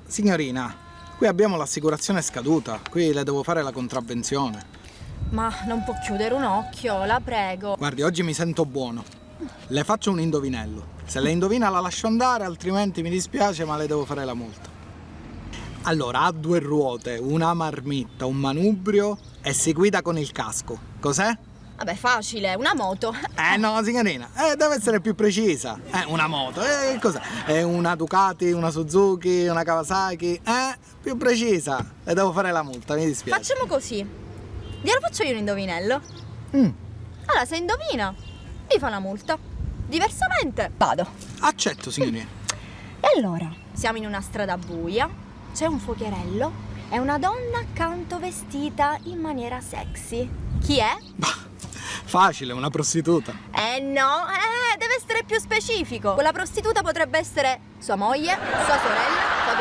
Signorina, qui abbiamo l'assicurazione scaduta, qui le devo fare la contravvenzione. Ma non può chiudere un occhio, la prego. Guardi, oggi mi sento buono. Le faccio un indovinello. Se le indovina la lascio andare, altrimenti mi dispiace, ma le devo fare la multa. Allora, ha 2 ruote, una marmitta, un manubrio e si guida con il casco. Cos'è? Vabbè, facile, una moto. No, signorina, deve essere più precisa. Una moto, cos'è? È una Ducati, una Suzuki, una Kawasaki? Più precisa. Le devo fare la multa, mi dispiace. Facciamo così. Glielo faccio io un indovinello. Allora, se indovina, mi fa una multa. Diversamente, vado. Accetto, signorina. E allora, siamo in una strada buia, c'è un fuocherello e una donna accanto vestita in maniera sexy. Chi è? Facile, una prostituta. No, deve essere più specifico. Quella prostituta potrebbe essere sua moglie, sua sorella, sua